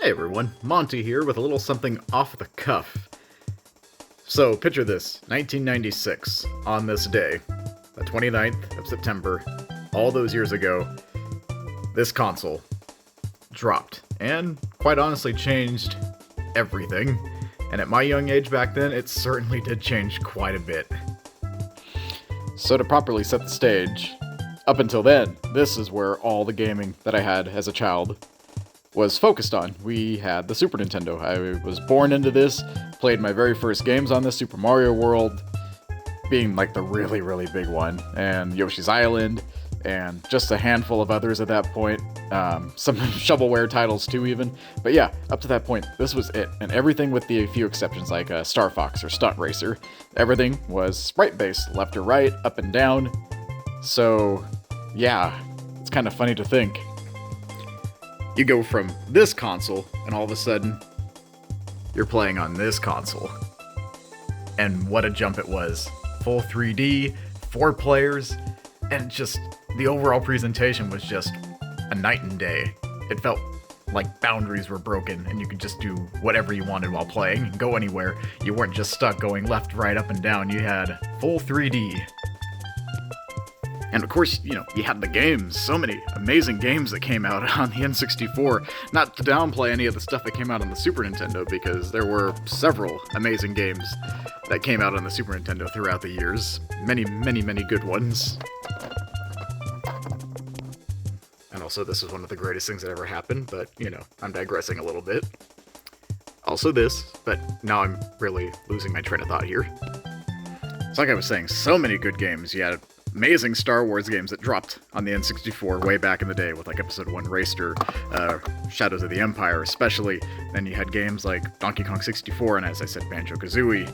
Hey everyone, Monte here with a little something off the cuff. So, picture this, 1996, on this day, the 29th of September, all those years ago, this console dropped, and quite honestly changed everything. And at my young age back then, it certainly did change quite a bit. So to properly set the stage, up until then, this is where all the gaming that I had as a child was focused on. We had the Super Nintendo. I was born into this, played my very first games on this, Super Mario World being like the really, really big one, and Yoshi's Island, and just a handful of others at that point. Some shovelware titles too even. But yeah, up to that point, this was it. And everything with the few exceptions like Star Fox or Stunt Racer, everything was sprite-based, left or right, up and down. So yeah, it's kind of funny to think. You go from this console, and all of a sudden, you're playing on this console. And what a jump it was. Full 3D, 4 players, and just the overall presentation was just a night and day. It felt like boundaries were broken, and you could just do whatever you wanted while playing, and go anywhere. You weren't just stuck going left, right, up, and down. You had full 3D. And of course, you had the games, so many amazing games that came out on the N64. Not to downplay any of the stuff that came out on the Super Nintendo, because there were several amazing games that came out on the Super Nintendo throughout the years. Many, many, many good ones. And also, this is one of the greatest things that ever happened, but, I'm digressing a little bit. Also this, but now I'm really losing my train of thought here. It's like I was saying, so many good games. You had amazing Star Wars games that dropped on the N64 way back in the day with like Episode 1 Racer, Shadows of the Empire especially. Then you had games like Donkey Kong 64 and, as I said, Banjo-Kazooie.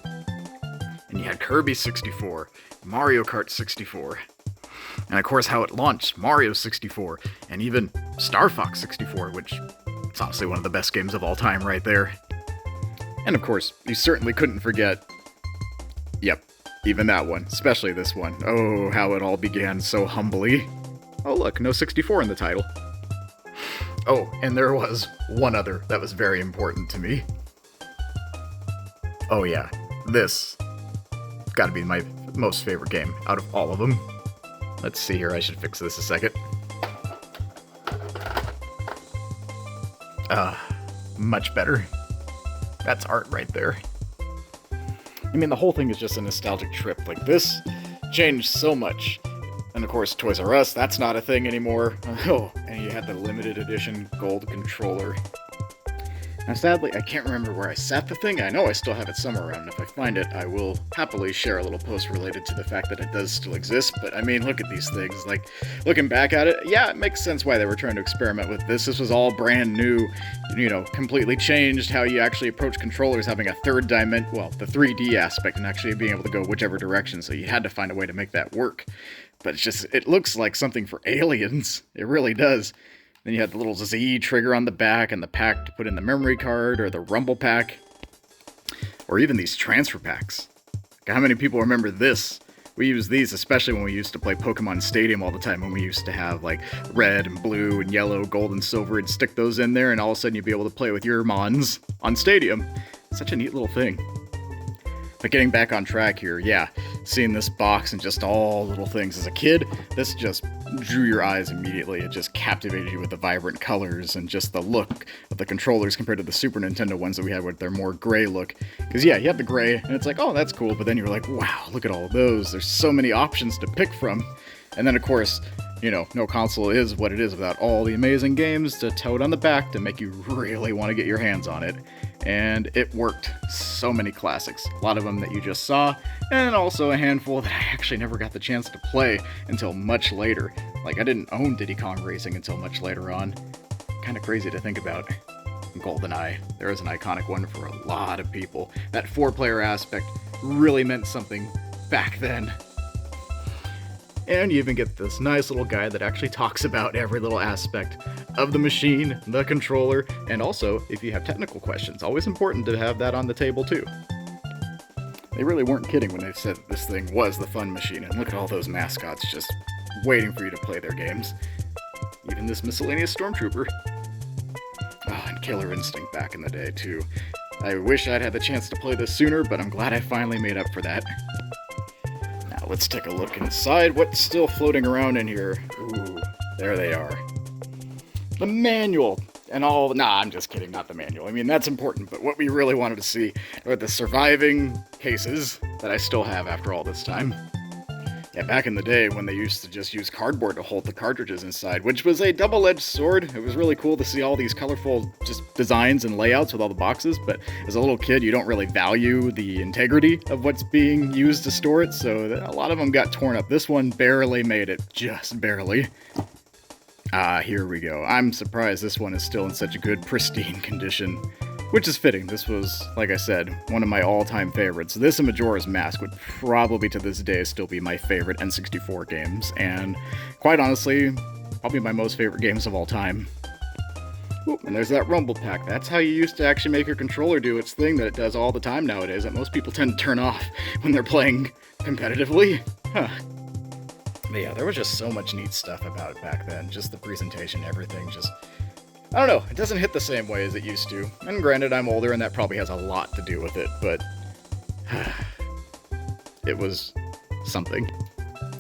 And you had Kirby 64, Mario Kart 64. And of course how it launched, Mario 64, and even Star Fox 64, which is honestly one of the best games of all time right there. And of course, you certainly couldn't forget, even that one, especially this one. Oh, how it all began so humbly. Oh look, no 64 in the title. Oh, and there was one other that was very important to me. Oh yeah, this gotta be my most favorite game out of all of them. Let's see here, I should fix this a second. Much better. That's art right there. I mean, the whole thing is just a nostalgic trip. Like, this changed so much. And of course, Toys R Us, that's not a thing anymore. Oh, and you had the limited edition gold controller. Now, sadly, I can't remember where I sat the thing. I know I still have it somewhere around, and if I find it, I will happily share a little post related to the fact that it does still exist. But, I mean, look at these things. Like, looking back at it, yeah, it makes sense why they were trying to experiment with this. This was all brand new, completely changed how you actually approach controllers, having a third dimension, well, the 3D aspect, and actually being able to go whichever direction, so you had to find a way to make that work. But it looks like something for aliens. It really does. Then you had the little Z trigger on the back and the pack to put in the memory card or the rumble pack. Or even these transfer packs. How many people remember this? We used these especially when we used to play Pokemon Stadium all the time, when we used to have like red and blue and yellow, gold and silver, and stick those in there, and all of a sudden you'd be able to play with your Mons on Stadium. Such a neat little thing. But getting back on track here, yeah, seeing this box and just all little things. As a kid, this just drew your eyes immediately. It just captivated you with the vibrant colors and just the look of the controllers compared to the Super Nintendo ones that we had with their more gray look. Because yeah, you had the gray, and it's like, oh, that's cool, but then you're like, wow, look at all of those. There's so many options to pick from. And then, of course, no console is what it is without all the amazing games to tote on the back to make you really want to get your hands on it. And it worked. So many classics. A lot of them that you just saw, and also a handful that I actually never got the chance to play until much later. Like, I didn't own Diddy Kong Racing until much later on. Kind of crazy to think about. GoldenEye. There is an iconic one for a lot of people. That 4-player aspect really meant something back then. And you even get this nice little guide that actually talks about every little aspect of the machine, the controller, and also, if you have technical questions, always important to have that on the table too. They really weren't kidding when they said this thing was the fun machine, and look at all those mascots just waiting for you to play their games. Even this miscellaneous stormtrooper. Oh, and loved Killer Instinct back in the day, too. I wish I'd had the chance to play this sooner, but I'm glad I finally made up for that. Now, let's take a look inside. What's still floating around in here? Ooh, there they are. The manual and all... Nah, I'm just kidding, not the manual. I mean, that's important, but what we really wanted to see are the surviving cases that I still have after all this time. Yeah, back in the day when they used to just use cardboard to hold the cartridges inside, which was a double-edged sword. It was really cool to see all these colorful just designs and layouts with all the boxes, but as a little kid, you don't really value the integrity of what's being used to store it, so a lot of them got torn up. This one barely made it, just barely. Here we go. I'm surprised this one is still in such a good, pristine condition. Which is fitting. This was, like I said, one of my all-time favorites. This and Majora's Mask would probably to this day still be my favorite N64 games, and quite honestly, probably my most favorite games of all time. Ooh, and there's that rumble pack. That's how you used to actually make your controller do its thing that it does all the time nowadays, that most people tend to turn off when they're playing competitively. Huh. But yeah, there was just so much neat stuff about it back then. Just the presentation, everything, just... I don't know, it doesn't hit the same way as it used to. And granted, I'm older and that probably has a lot to do with it, but... it was something.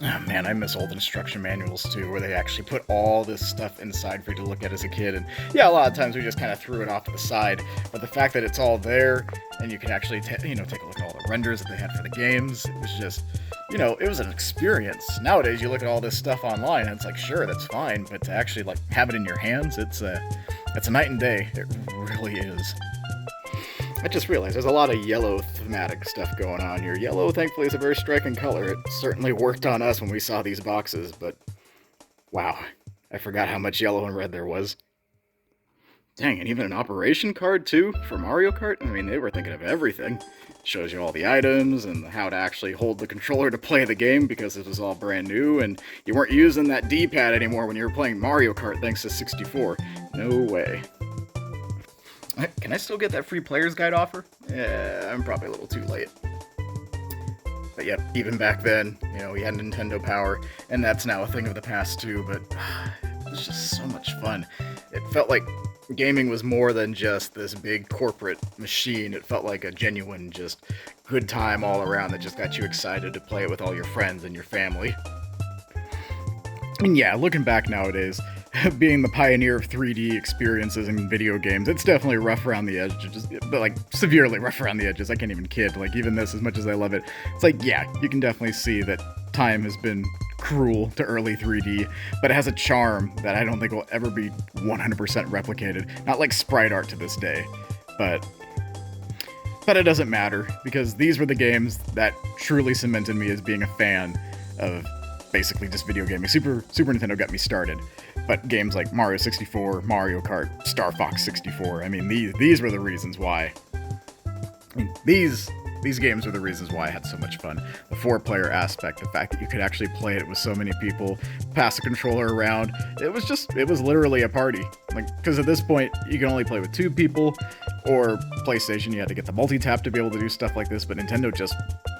Oh man, I miss old instruction manuals too, where they actually put all this stuff inside for you to look at as a kid. And yeah, a lot of times we just kind of threw it off to the side, but the fact that it's all there, and you can actually take a look at all the renders that they had for the games, it was just... it was an experience. Nowadays, you look at all this stuff online, and it's like, sure, that's fine, but to actually, like, have it in your hands, it's a night and day. It really is. I just realized there's a lot of yellow thematic stuff going on here. Yellow, thankfully, is a very striking color. It certainly worked on us when we saw these boxes, but wow, I forgot how much yellow and red there was. Dang, and even an operation card, too, for Mario Kart? I mean, they were thinking of everything. Shows you all the items and how to actually hold the controller to play the game because this was all brand new, and you weren't using that D-pad anymore when you were playing Mario Kart thanks to 64. No way. Can I still get that free player's guide offer? Yeah, I'm probably a little too late. But yep, even back then, we had Nintendo Power, and that's now a thing of the past too, but it was just so much fun. It felt like gaming was more than just this big corporate machine. It felt like a genuine, just good time all around that just got you excited to play it with all your friends and your family. And yeah, looking back nowadays, being the pioneer of 3D experiences in video games, it's definitely rough around the edges, but like severely rough around the edges. I can't even kid. Like even this, as much as I love it, it's like, yeah, you can definitely see that time has been cruel to early 3D, but it has a charm that I don't think will ever be 100% replicated. Not like sprite art to this day, but it doesn't matter, because these were the games that truly cemented me as being a fan of basically just video gaming. Super Nintendo got me started, but games like Mario 64, Mario Kart, Star Fox 64, I mean, these were the reasons why. I mean, these games were the reasons why I had so much fun. The 4-player aspect, the fact that you could actually play it with so many people, pass the controller around, it was literally a party. Like, because at this point, you can only play with 2 people, or PlayStation, you had to get the multi-tap to be able to do stuff like this, but Nintendo just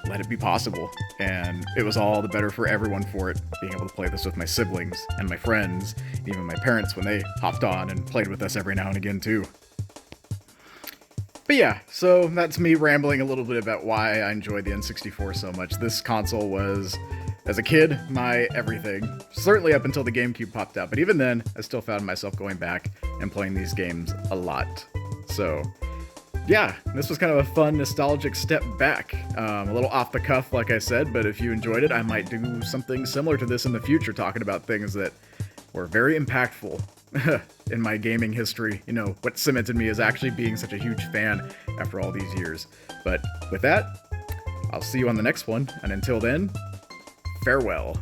let it be possible, and it was all the better for everyone for it, being able to play this with my siblings, and my friends, even my parents when they hopped on and played with us every now and again, too. But yeah, so that's me rambling a little bit about why I enjoyed the N64 so much. This console was, as a kid, my everything. Certainly up until the GameCube popped out, but even then, I still found myself going back and playing these games a lot. So, yeah, this was kind of a fun, nostalgic step back. A little off the cuff, like I said, but if you enjoyed it, I might do something similar to this in the future, talking about things that were very impactful in my gaming history, what cemented me as actually being such a huge fan after all these years. But with that, I'll see you on the next one, and until then, farewell.